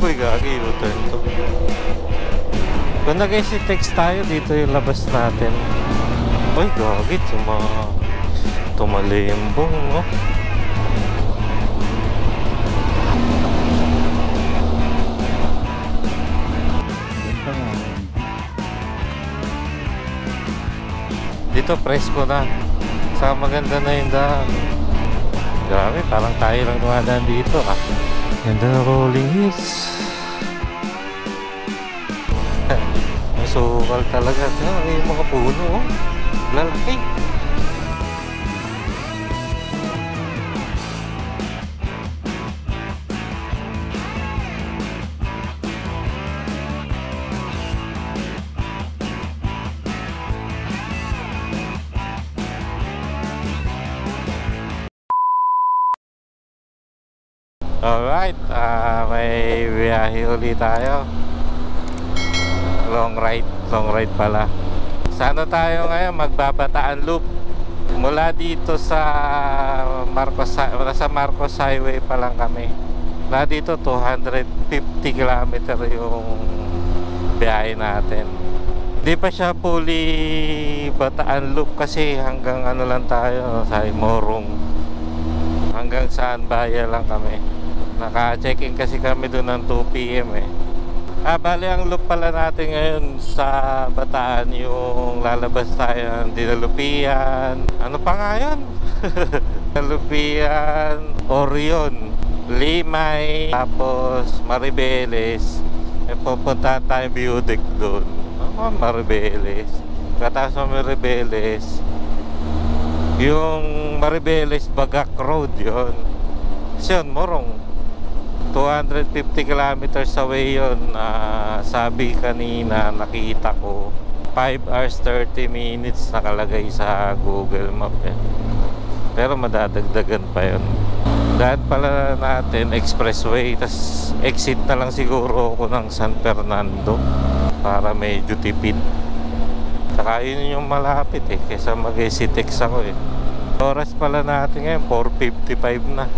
Uy, gagi, U-turn to. Kung nag-exit-text tayo, dito yung labas natin. Uy, gagi, tumalimbong, no? Dito presko na. Saka maganda na yung daan. Grabe, parang tayo lang dumadaan dito ah. Ganda na rolling hills. Masukal talaga. Yung mga puno oh. Lalaki. Alright, may biyahe ulit tayo. Long ride pala. Sana tayo ngayon magbabataan loop. Mula dito sa Marcos Highway pa lang kami. Na dito 250 km yung biyahe natin. Hindi pa siya fully Bataan loop kasi hanggang ano lang tayo sa Morong. Hanggang Saan Bayan lang kami. Naka-check-in kasi kami doon ng 2 PM eh. Bali ang loop pala natin ngayon sa Bataan, yung lalabas tayo ng Dinalupian. Ano pa nga yun? Dinalupian, Orion, Limay, tapos Maribeles. Pupunta tayo Biudik doon. Maribeles. Katapos ng Maribeles, yung Maribeles Bagak Road yun. Kasi yun, Morong. 250 kilometers away yun. Sabi kanina nakita ko 5 hours 30 minutes nakalagay sa Google Map eh. Pero madadagdagan pa yun. Dahil pala natin expressway, tas exit na lang siguro ako ng San Fernando para medyo tipid. Saka yun yung malapit eh, kesa mag-exit-text ako eh. Oras pala natin ngayon 4:55 na.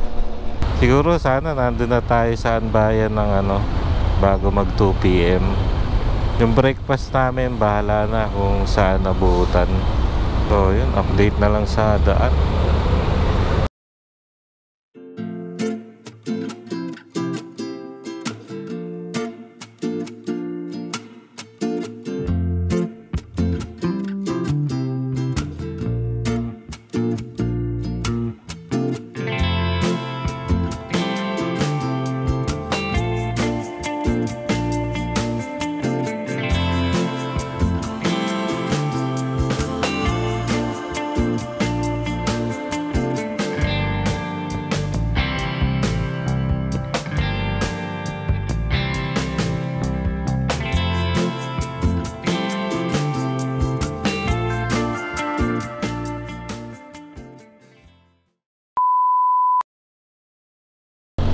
Siguro sana nandun na tayo sa bayan ng bago mag 2 PM. Yung breakfast namin bahala na kung saan nabutan. So yun, update na lang sa daan.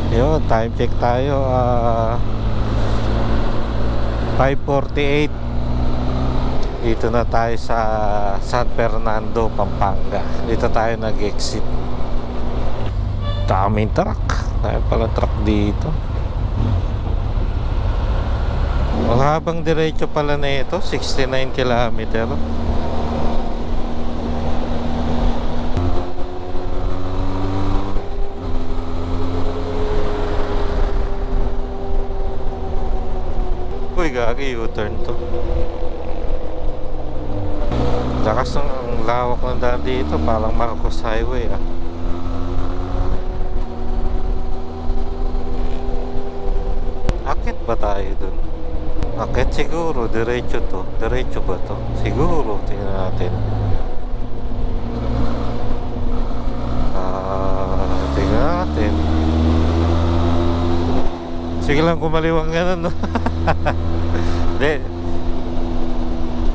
Yun, time check tayo 5:48. Dito na tayo sa San Fernando, Pampanga. Dito tayo nag-exit. Daming truck. Dahil pala truck dito. Ang habang diretso pala na ito, 69 kilometer. Uy, gagi, U-turn to. Lakas ng lawak ng daan dito, parang Marcos Highway ah. Akit ba tayo dun? Akit siguro, diretso to. Diretso ba to? Siguro, tingnan natin. Tingnan natin. Sige lang kumaliwang ganun, no? Hindi.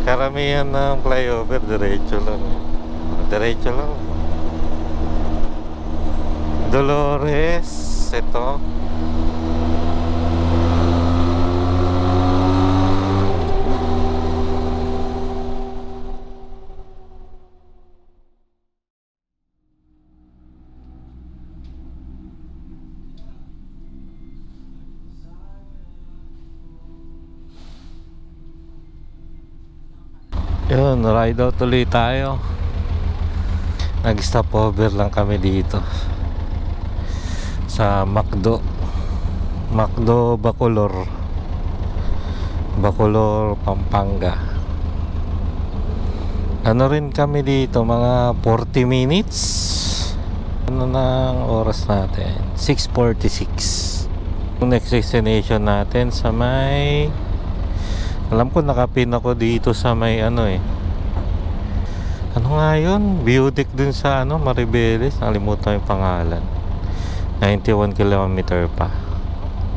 Karamihan ng flyover, diretso lang. Diretso lang. Dolores, ito. Yun, ride out tuloy tayo. Nag stop over lang kami dito sa McDo Bacolor, Pampanga. Ano rin kami dito, mga 40 minutes. Ano nang oras natin? 6:46. Yung next destination natin sa may, alam ko nakapin ako dito sa may ano ano nga yun? View deck dun sa ano, Maribeles. Nakalimutan yung pangalan. 91 km pa,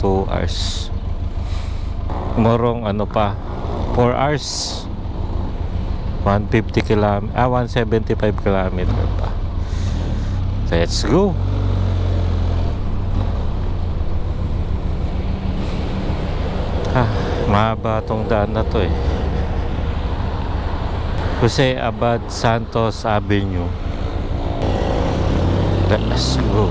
2 hours. Morong ano pa, 4 hours, 175 km pa. Let's go. Mahaba tong daan na to Jose Abad Santos Avenue. Let's go.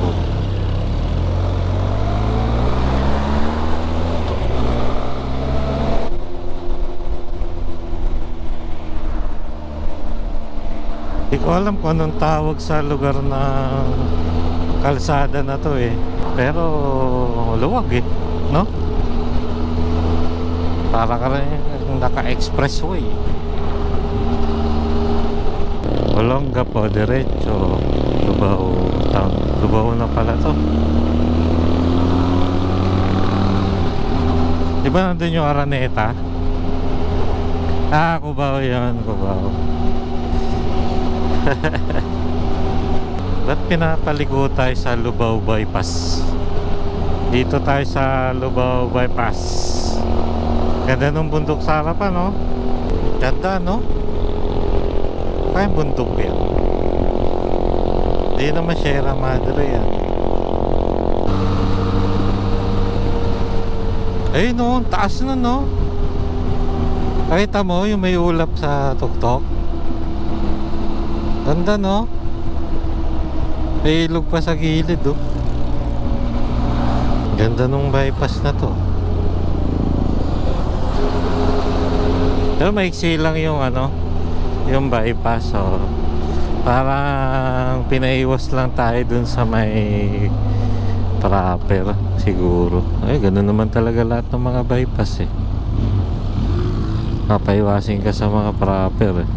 Hindi ko alam kung anong tawag sa lugar na kalsada na to pero luwag no? Para ka rin naka-expressway. Olonga po, diretso. Lubao na pala to. Diba nandun yung Araneta? Cubao yun, Cubao. Ba't pinapaliko tayo sa Lubao Bypass? Dito tayo sa Lubao Bypass. Ganda nung bundok sa harapan, no? Ganda, no? Kaya bundok yan. Hindi naman Sierra Madre yan. Ayun, no? Taas na, no? Nakita mo yung may ulap sa tuktok? Ganda, no? May ilog pa sa gilid, oh. Ganda nung bypass na to. Pero maiksi lang yung ano, yung bypass, parang pinaiwas lang tayo dun sa may proper siguro. Ay, ganun naman talaga lahat ng mga bypass papaiwasin ka sa mga proper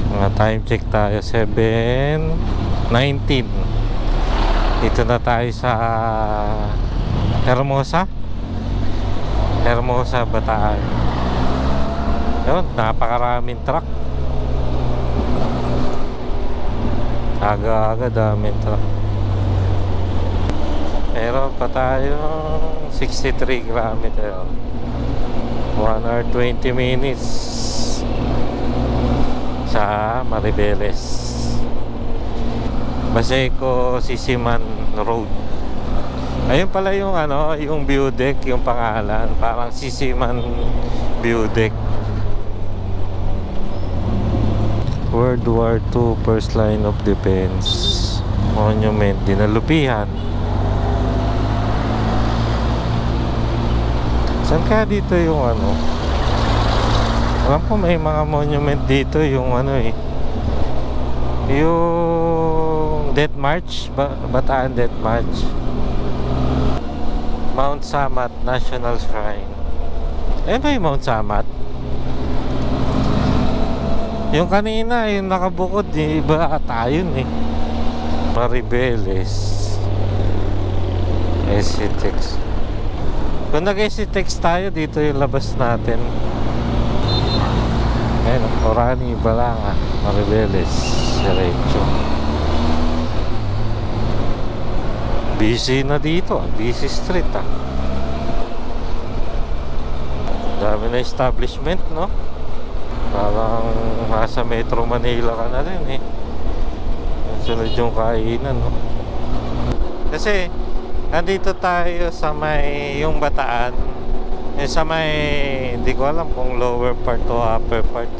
Mga time check tayo, 7:19. Dito na tayo sa Hermosa, Bataan. Yun, napakaraming truck. Aga-aga daming truck. Pero pa tayo 63 km, 1 hour 20 minutes sa Maribeles, Baseco Sisiman Road. Ayun pala yung ano, yung view deck, yung pangalan, parang Sisiman View Deck. World War II First Line of Defense Monument, dinalupihan. Saan kaya dito yung ano? Alam ko may mga monument dito, yung ano yung Death March, Bataan Death March. Mount Samat National Shrine. Ba yung Mount Samat? Yung kanina, yung nakabukod, iba ata yun Maribeles, SCTEX. Kung nag-SCTEX tayo, dito yung labas natin. Ayun, Orani, Balanga, Maribeles, diretso. Busy na dito, busy street Dami na establishment, no? Parang nasa Metro Manila ka na rin sunod yung kainan, no? Kasi nandito tayo sa may yung Bataan, sa may, hindi ko alam kung lower part o upper part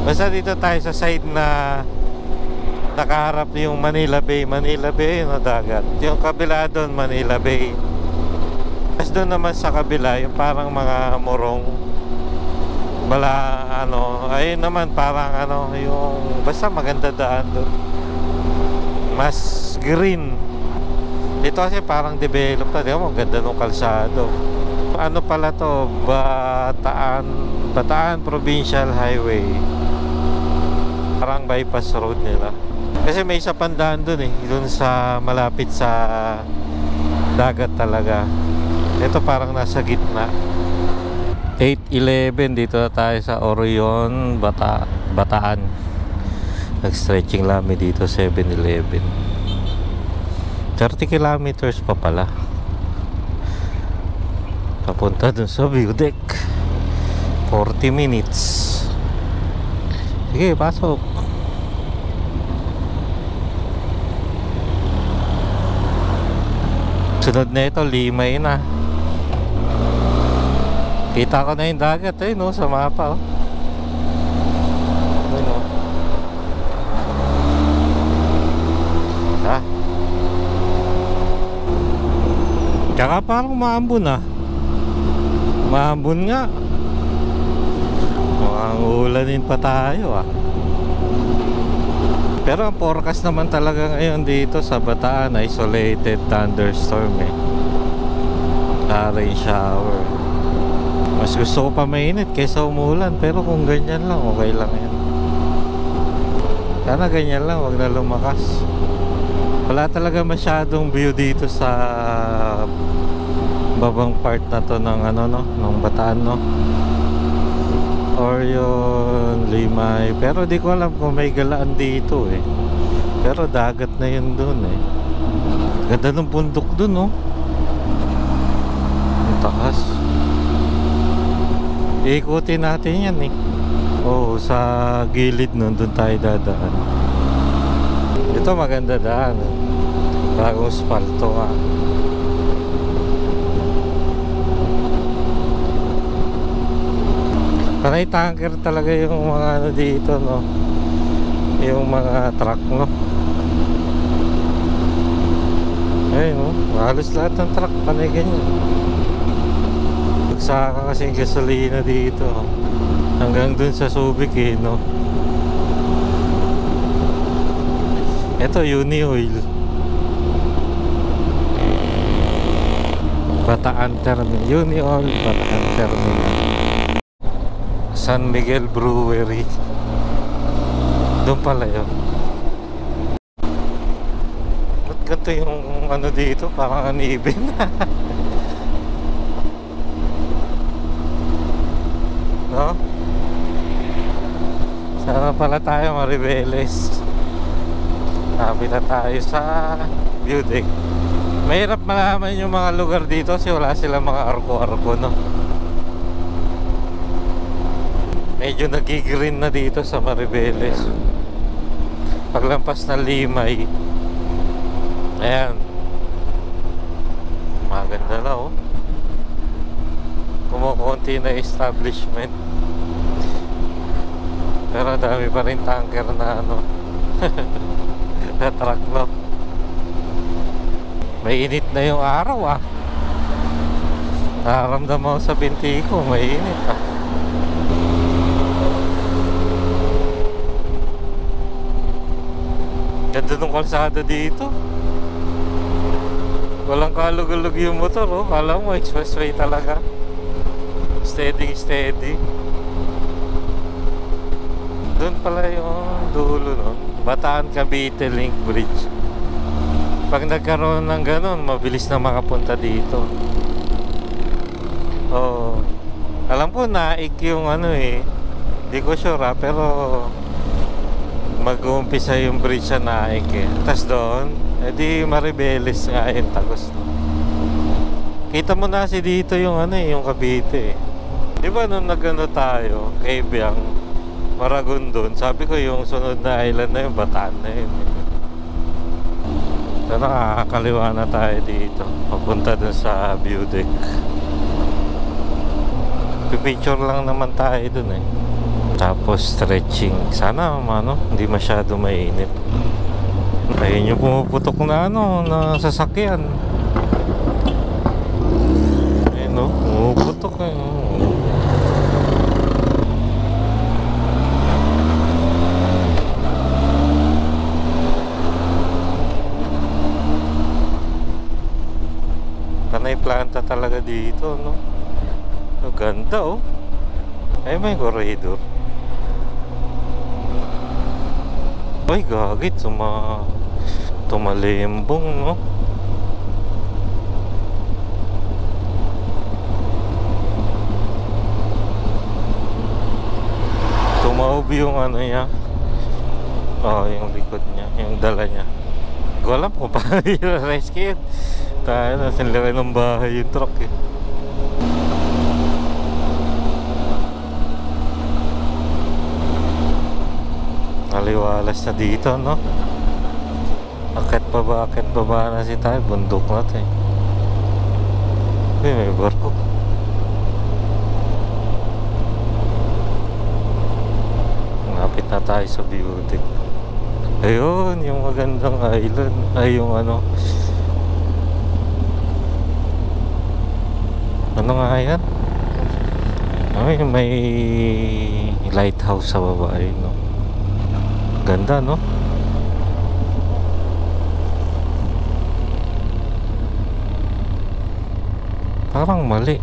basta dito tayo sa side na nakaharap yung Manila Bay. Manila Bay na dagat, yung kabila doon Manila Bay. Tapos doon naman sa kabila, yung parang mga morong, wala ano, ayun naman parang ano, yung basta maganda daan doon. Mas green. Dito kasi parang develop na, di ba? Ang ganda ng kalsado. Ano pala to? Bataan Provincial Highway. Parang bypass road nila. Kasi may isa pandaan doon eh, doon sa malapit sa dagat talaga. Ito parang nasa gitna. 8:11 dito na tayo sa Orion, Bataan. Nag-stretching lang kami dito 7-Eleven. 30 kilometers pa pala papunta dun sa view deck. 40 minutes. Sige, pasok. Sunod na ito, Limay na. Kita ko na yung dagat no, sa mapa Ayun Tsaka parang maambon maambon nga. Mukhang ulanin pa tayo Pero ang forecast naman talaga ngayon dito sa Bataan, isolated thunderstorm rain shower. Mas gusto ko pa mainit kaysa umulan, pero kung ganyan lang, okay lang yan. Sana ganyan lang, wag na lumakas. Wala talaga masyadong view dito sa babang part na to ng ng Bataan or yun Limay, pero di ko alam kung may galaan dito pero dagat na yun dun ganda ng bundok dun ang taas. Ikutin natin yan sa gilid nun, dun tayo dadaan. Ito maganda daan bagong spalto Panay tanker talaga yung mga dito yung mga truck ayun halos lahat ng truck panay ganyan. Nagsaka kasi gasolina dito hanggang dun sa Subic Ito Uni Oil, Bataan Terminal. Uni Oil, Bataan Terminal. San Miguel Brewery. Doon pala yun. Ba't ganito yung dito? Parang uneven. No? Sana pala tayo Maribeles. Sabi na tayo sa view deck. Mahirap malaman yung mga lugar dito kasi wala silang mga arko-arko Medyo nagigreen na dito sa Maribeles. Paglampas na Limay, ayan, maganda na kumukunti na establishment, pero dami pa rin tanker na na truck May init na yung araw nararamdaman mo sa binti ko, may init Ganda ng kalsada dito. Walang kalug-alug yung motor Kala mo expressway talaga. Steady. Doon pala yung dulo Bataan Cavite Link Bridge. Pag nagkaroon ng ganon, mabilis na makapunta dito. Alam ko naik yung Di ko sure pero mag-uumpisa yung bridge sa Naik tas doon edi Maribeles nga yung Tagos kita mo na dito yung yung Cavite di ba nung tayo kay Biang Maragondon, sabi ko yung sunod na island na yung Bataan na yun so nakakaliwa na tayo dito papunta dun sa view deck. Pipicture lang naman tayo dun tapos stretching. Sana hindi masyado mainit. Ayun yung pumuputok na na sasakyan. Pumuputok eh. Panay planta talaga dito, no? Ang ganda, oh. Ay, may corridor. Ay, gagit. Tumalimbong, no? Tumaob yung ano niya. Yung likod niya. Yung dala niya. Hindi ko alam kung paano yung rescue. Tayo na, sinlaki ng bahay yung truck eh. Aliwalas na dito, no? Akit pa ba na si tayo? Bundok na ito eh. Uy, may barko. Malapit na tayo sa beauty. Ayun, yung magandang island. Ay, yung ano. Ano nga yan? Ay, may lighthouse sa baba eh, no? Ganda, no? Parang mali.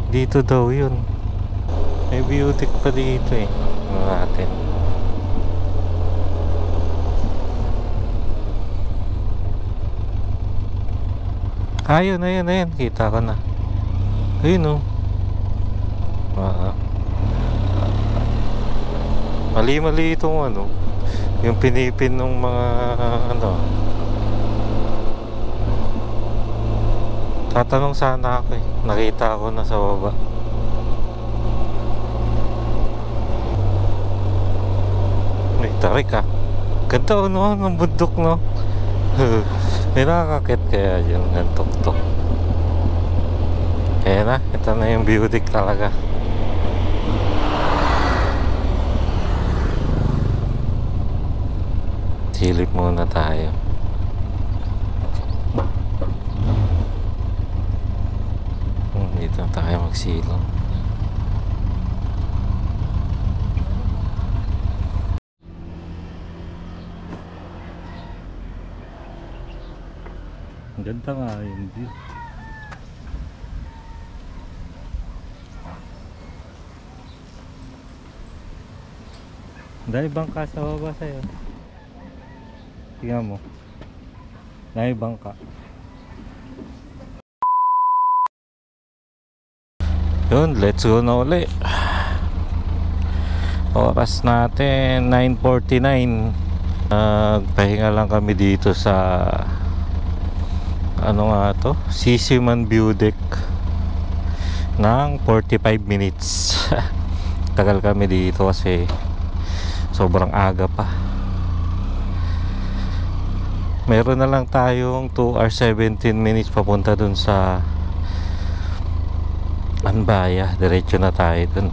Dito daw yun. May beauty pa dito eh. Natin. Ayun. Kita ko na. Ayun, oh. Mali itong ano, yung pinipin ng mga ano. Tatanong sana ako eh. Nakita ko na sa baba. May tarik ah. Ganda o no, ng bundok no. May nakakakit kaya dyan ng tok-tok. Kaya na, ito na yung beauty talaga. Silip muna tayo. Dito tayo magsilong. Ang ganda nga yung view. Dahil bangka sa baba sa'yo. Tingnan mo. Dahil bangka. Yun, let's go na uli. Oras natin 9:49. Pahinga lang kami dito sa ano nga to? Sisiman View Deck ng 45 minutes. Tagal kami dito kasi sobrang aga pa. Meron na lang tayong 2 hours 17 minutes papunta dun sa Anbaya. Diretso na tayo dun.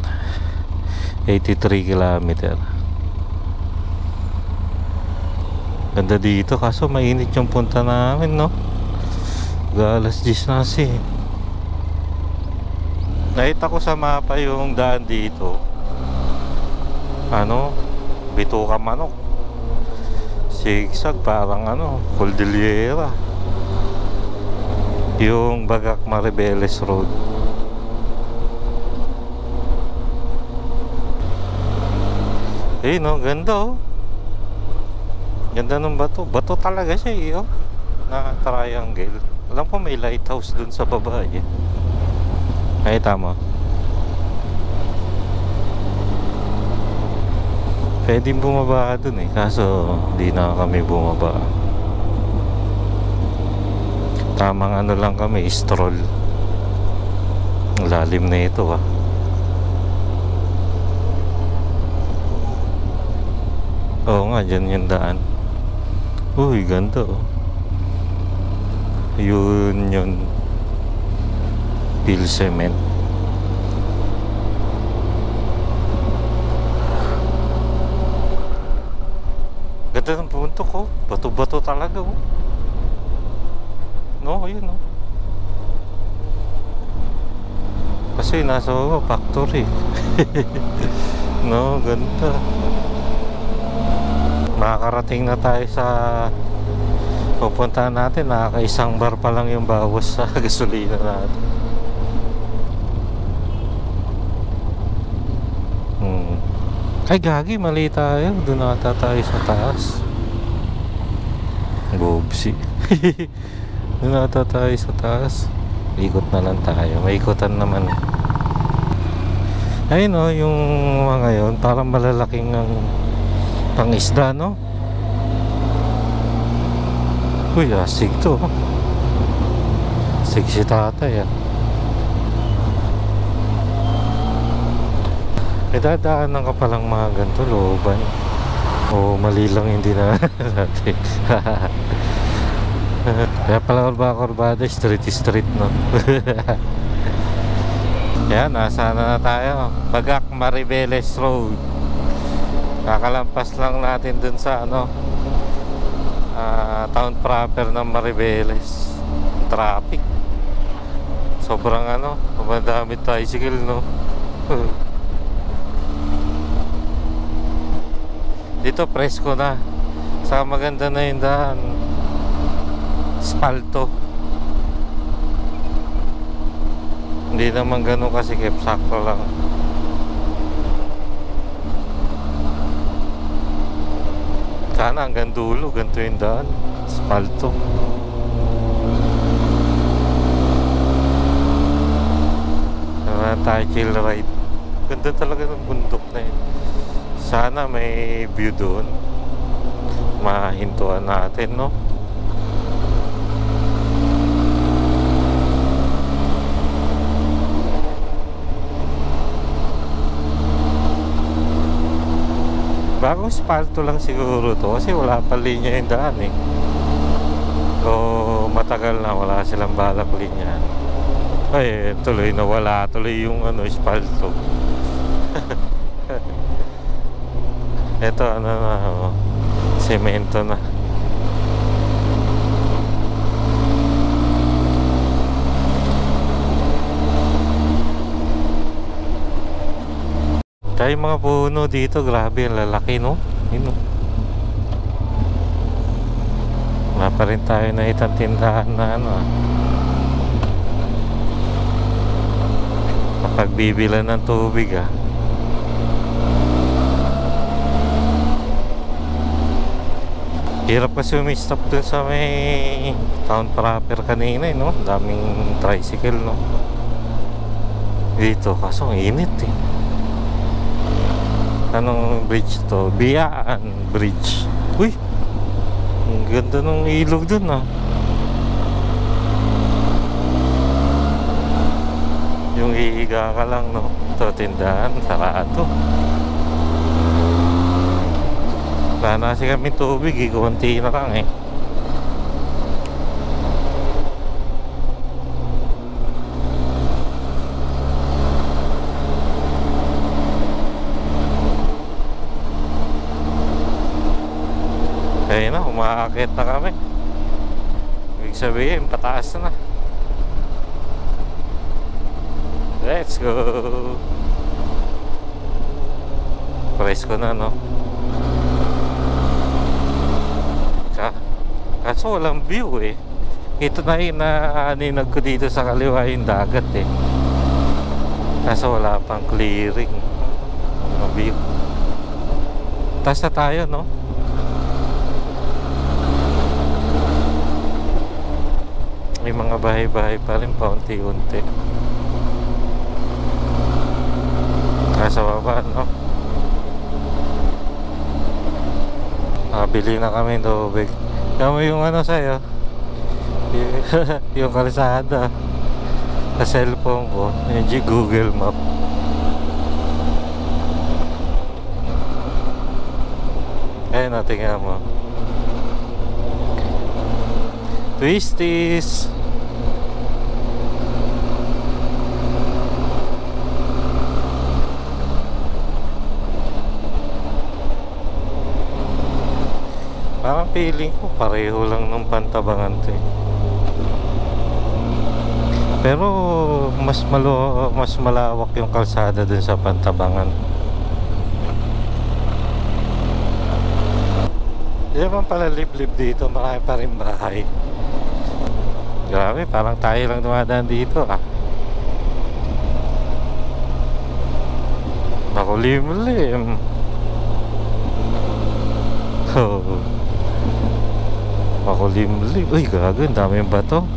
83 kilometer. Ganda dito kaso mainit yung punta namin, no? Alas 10 na kasi. Nakita ko sa mapa yung daan dito. Ano? Bituka Manok. Sigsag parang ano, Cordillera. Yung Bagak Maribeles Road. Eh no, ganda oh. Ganda ng bato. Bato talaga siya eh oh. Na triangle. Alam ko may lighthouse dun sa baba eh. Ay tama. Pwedeng bumaba dun eh. Kaso di na kami bumaba. Tamang ano lang kami, stroll. Ang lalim na ito ah. Oo nga, dyan yung daan. Uy, ganda oh. Yun Pil Cement. Ganda ng punto ko. Bato-bato talaga oh. No, ayun oh. Kaso yung nasa baba, factory. No, ganda. Makakarating na tayo sa pupuntahan natin. Nakakaisang bar pa lang yung bawas sa gasolina natin. Ay gagi, mali tayo. Doon nata tayo sa taas. Bobsi. Doon nata tayo sa taas. Ikot na lang tayo. May ikutan naman. Ayun o, yung mga yun parang malalaking ang pang-isda, no? Uy, asig to. Asig si tatay, ah. Eh, dadaanan ka palang mga ganito, looban. O mali lang, hindi na natin. Kaya pala kurbada, street, no? Yan, nasa na tayo. Bagak Maribeles Road. Kakalampas lang natin dun sa town proper ng Maribeles. Traffic. Sobrang madami tricycle, no? Dito presko na. Saka maganda na yung daan. Spalto. Hindi naman ganun kasikip. Sakto lang. Sana hanggang dulo. Ganito yung daan. Spalto. Naman tayo chill ride. Ganda talaga ng bundok na yun. Sana may view doon. Mahintuan natin, no? Bagong spalto lang siguro to kasi wala pa linya yung daan, eh. O matagal na wala silang balak linya. Ay, tuloy na wala. Tuloy yung spalto. Ito na, semento na. Kaya yung mga puno dito, grabe, ang lalaki, no? Yun, no? Wala pa rin tayo na itang tindahan na kapag bibilan ng tubig, ah. Hirap kasi umistop dun sa may town proper kanina, eh, no? Daming tricycle, no? Dito, kaso ang init, eh. Anong bridge to? Biyaan Bridge. Uy! Ang ganda ng ilog dun, ah. Yung hihiga ka lang, no? Ito, tindahan, sarado. Wala na kasi kami tubig, eh. Kunti na lang, eh. Kaya na, umaakit na kami. Ibig sabihin, pataas na. Let's go. Presko na, no? Kaso walang view, eh. Ito na yung naaninag ko dito sa kaliwa yung dagat, eh. Kaso wala pang clearing. Walang view. Taas na tayo, no? May mga bahay-bahay pa rin, paunti-unti. Nasa baba, no? Bili na kami tubig. Kamo yung sa'yo, yung kalsada sa cellphone ko, yung Google Map. Ayun, natingnan mo. Twisties. Parang feeling ko pareho lang ng Pantabangan to, eh. Pero mas malawak yung kalsada dun sa Pantabangan. Di naman pala liblib dito, marami pa rin bahay. Grabe, parang tayo lang dumadaan dito ah. Makulimlim. Oh. Makulimlim. Uy, gago, ang daming bato.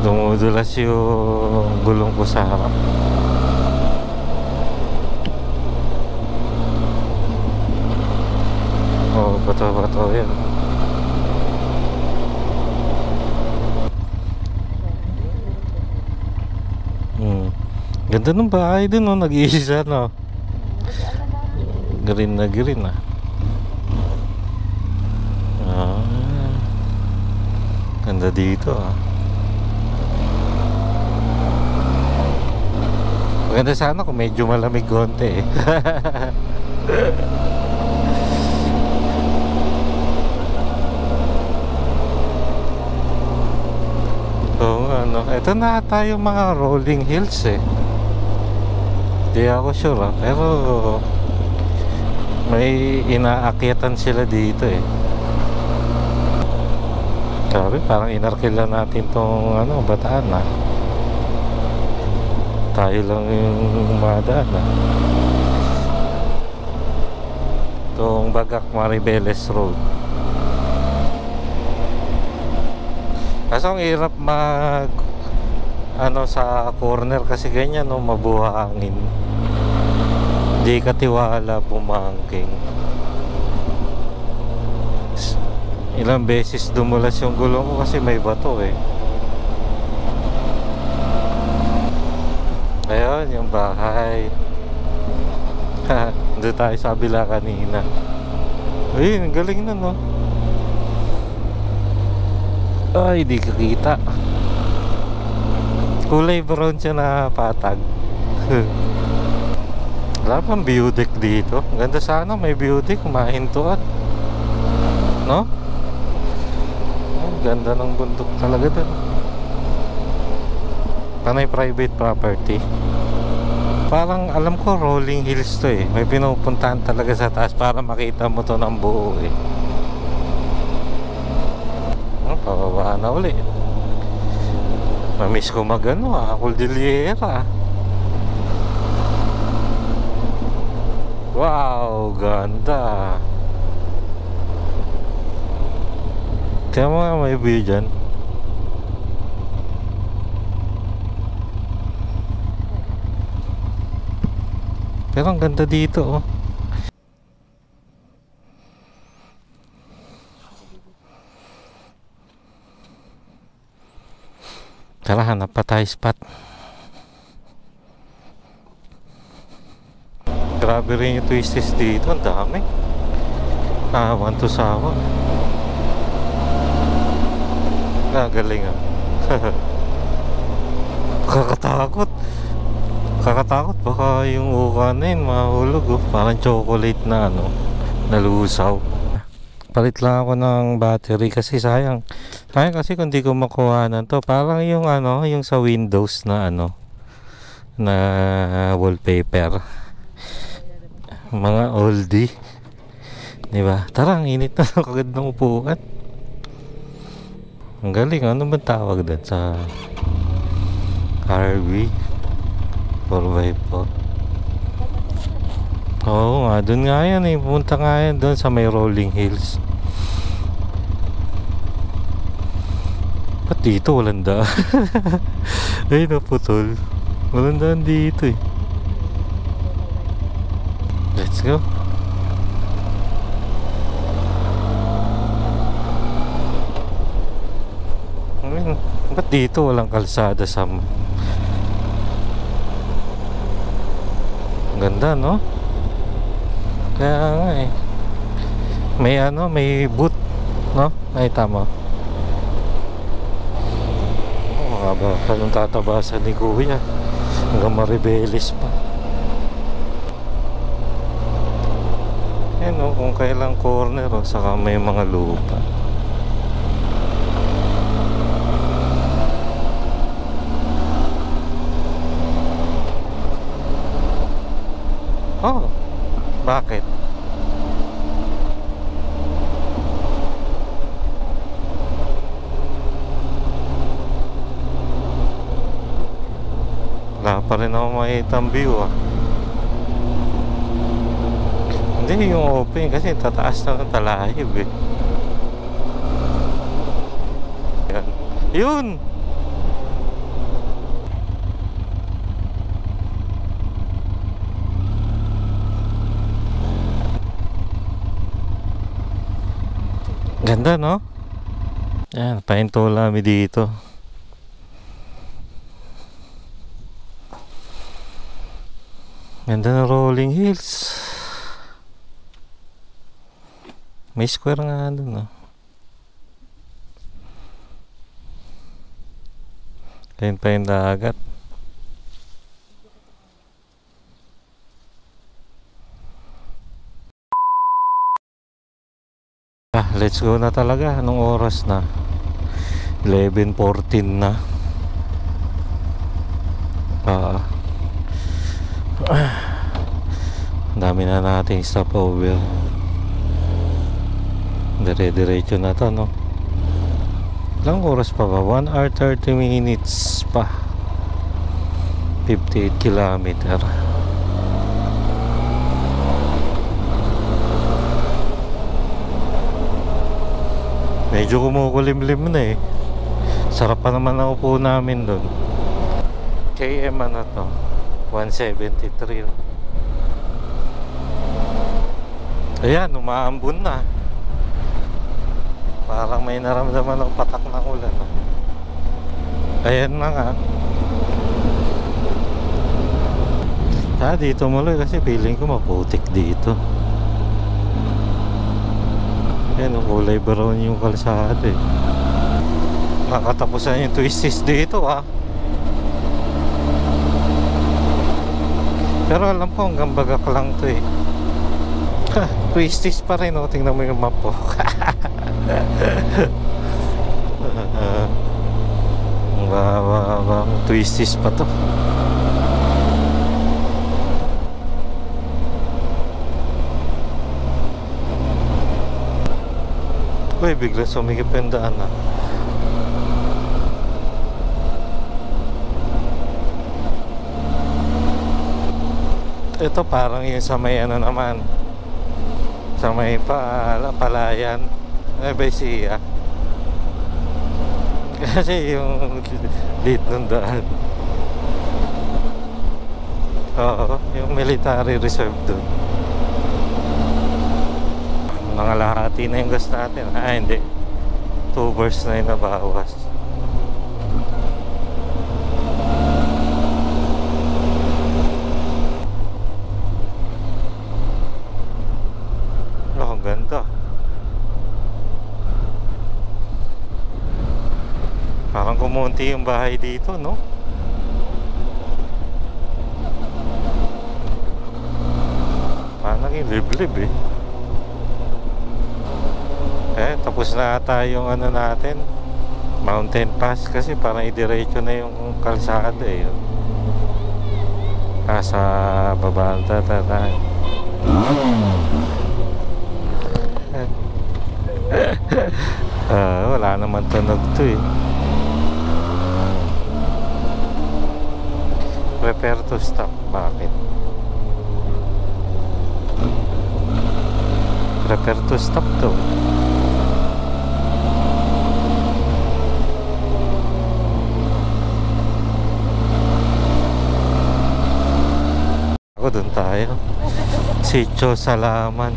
Dumudulas yung gulong ko sa harap. Oh, bato-bato yan. Ganda ng bahay dun, no? Nag-iisa, no? Green na green, ah. Ganda dito, ah. Maganda sana kung medyo malamig konti, eh. Oo nga, no? Ito na ata yung mga rolling hills, eh. Di ako sure, ah. Pero may inaakyatan sila dito, eh. Sabi, parang inarkila natin tong Bataan, ah. Tayo lang yung madaan, ah. Itong Bagak Maribeles Road. Kaso ang hirap sa corner kasi ganyan, no, mabuhangin. Di katiwala pumangking. Ilang beses dumulas yung gulong ko kasi may bato, eh. Ayun yung bahay. Doon tayo sa kabila kanina. Ayun, galing na, no. Ay, di kakita. Kulay brown siya na patag. Wala pang view deck dito. Ganda sana may view deck, mahintuan, no? Oh, ganda ng bundok talaga doon. Panay private property. Parang alam ko rolling hills to, eh. May pinupuntahan talaga sa taas para makita mo to ng buo, eh. Pababa na uli. Mamiss ko Cordillera. Wow, ganda. Kaya mga may view dyan. Pero ang ganda dito, oh. Tara, hanap pa tayo spot. Grabe rin yung twisties dito, ang dami. Want to sawa. Galing, ah. Kakatakot. Baka yung uka na yun mahulog, oh. Parang chocolate na nalusaw. Palit lang ako ng battery kasi sayang kasi kung di ko makuha na to. Parang yung yung sa Windows na na wallpaper, mga oldie, diba? Tara, ang init na kagad ng upuan. Ang galing. Ano ba tawag doon sa RV 4x4? Oo nga, doon nga yan, eh. Pumunta nga yan doon sa may rolling hills. Ba't dito walang daan? Ay, naputol. Walang daan dito, eh. Let's go. Ba't dito walang kalsada sa... Ganda, no? Kaya nga, eh. May boot, no? Ay, tama. Mahaba pa nung tatabasan ni Kuya. Hanggang Maribeles pa. Yan, no? Kung kailang corner, saka may mga lupa. Bakit? Wala pa rin ako makita ang view ah. Hindi yung open kasi tataas na ng talahib eh. Yan. Yun! Ganda no? Yan, pahintola kami dito. Ganda ng rolling hills. May square nga doon no? Ayun pa yung dagat. Let's go na talaga. Anong oras na? 11:14 na. Dami na nating stopover. Dire-diretso na to no? Ilang oras pa ba? 1 hour 30 minutes pa. 58 kilometer. Medyo kumukulimlim na eh. Sarap pa naman ang upo namin doon. KM ano to? 173. Ayan, umaambon na. Parang may naramdaman ng patak ng ulan. Ayan na nga. Dito muloy kasi feeling ko maputik dito. Ayan, kulay brown yung kalsada eh. Nakatapusan yung twisties dito ah. Pero alam ko hanggang Bagak lang to eh. Twisties pa rin oh. Tingnan mo yung map po. Twisties pa to. Uy, bigla sumigip yung daan ah. Ito parang yung sa may ano naman, sa may Palayan Besiya. Kasi yung lead ng daan, oo, yung military reserve doon. Mga lahati na yung gas natin. Ah, hindi, 2 bars na yung nabawas. Oh, ang ganda. Parang kumunti yung bahay dito, no? Parang naging liblib eh. Tapos na ata yung ano natin, Mountain Pass, kasi parang idiretso na yung kalsada eh. Sa babaan tatay. Wala naman tunog to eh. Prepare to stop. Bakit? Prepare to stop to. Ako dun tayo. Sitio Salaman.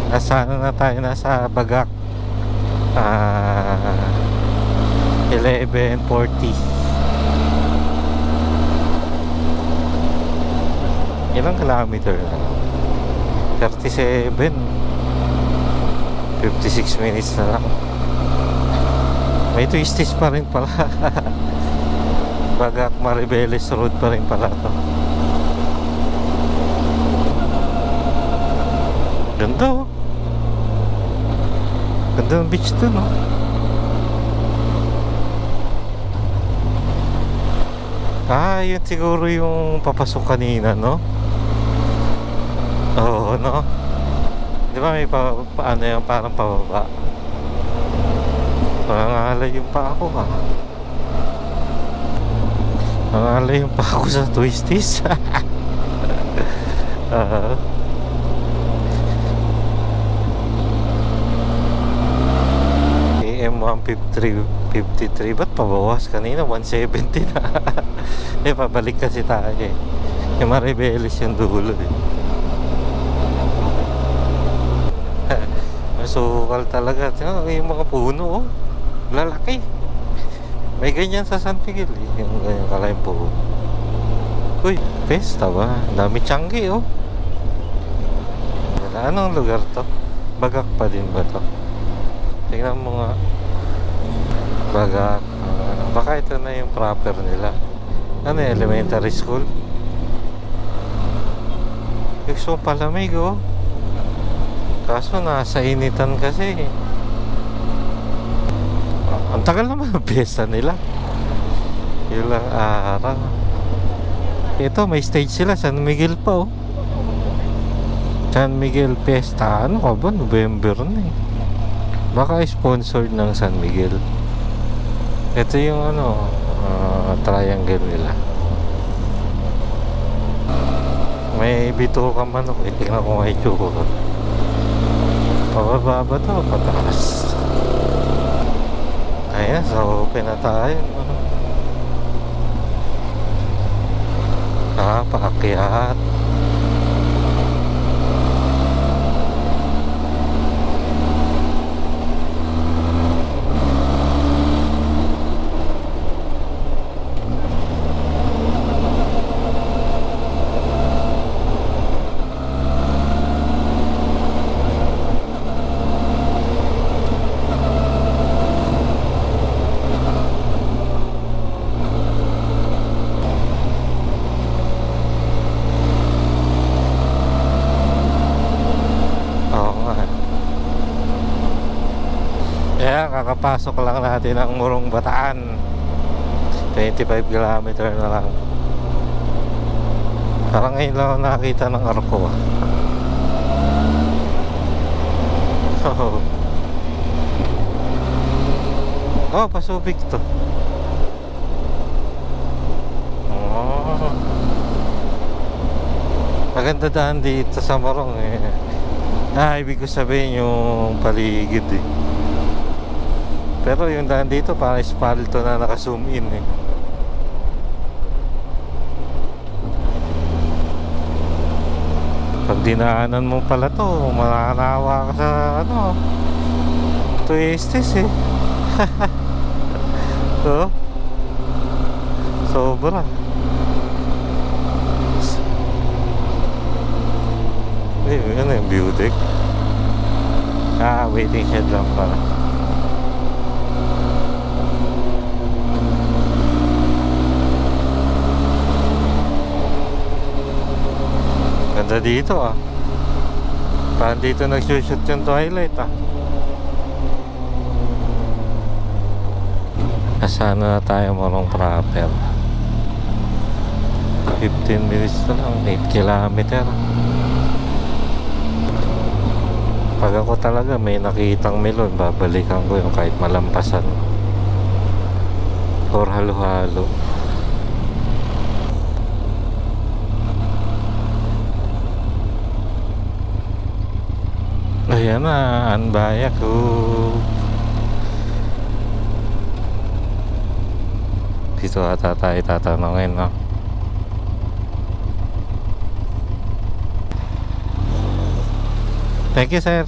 Nasa ano na tayo? Nasa Bagak. 11:40. Ilang kilometer na? 37. 56 minutes na lang. May twisties pa rin pala. Bagak Maribeles Road pa rin pala to. Ganda oh. Ganda ng beach to no. Ah, yun siguro yung papasok kanina, no? Oo, no? Di ba may ano yung parang pababa? Nangangalay yung pa ako, ha? Nangangalay yung pa ako sa twisties. AM 153, ba't pabawas kanina? 170 na. Eh, pabalik kasi tayo eh. Yung Maribelis yung dulo eh. Masukal talaga. Yung mga puno, oh. Lalaki. May ganyan sa San Miguel eh. Yung ganyan kalayang puno. Uy, pesta ba? Dami tiyanggi, oh. Anong lugar to? Bagak pa din ba to? Tingnan mo nga. Bagak. Baka ito na yung proper nila. Ano yung elementary school? Gusto palamig, oh. Kaso nasa initan kasi. Ang tagal naman ang piyesta nila. Ilang araw. Ito may stage sila. San Miguel pa, oh. San Miguel Fiesta. Ano ka ba? November na eh. Baka sponsored ng San Miguel. Ito yung ano, triangle nila. May bito ka manok. Tingnan ko nga itsura. Pababa ba ito? Pataas. Ayan, so open na tayo. Paakyat. Kakapasok lang natin ang Morong Bataan. 25 km na lang. Parang ngayon lang ako nakakita ng arko. Oh, Pasubik to. Oh. Maganda daan dito sa Morong eh. Ibig ko sabihin yung paligid eh. Pero yung daan dito parang espalto na naka-zoom in eh. Pag dinaanan mo pala to, mananawa ka sa ano, twisties eh. So, sobra. Ano yung view deck? Waiting shed lang pala. Ganda dito ah. Parang dito nagsushoot yung Twilight ah. Nasana na tayo Morong proper. 15 minutes na lang, 8 kilometer. Pag ako talaga may nakitang melon, babalikan ko yung kahit malampasan or halo-halo. Ayan na, Anbaya ko. Dito ata tayo tatanungin, no? Thank you, sir.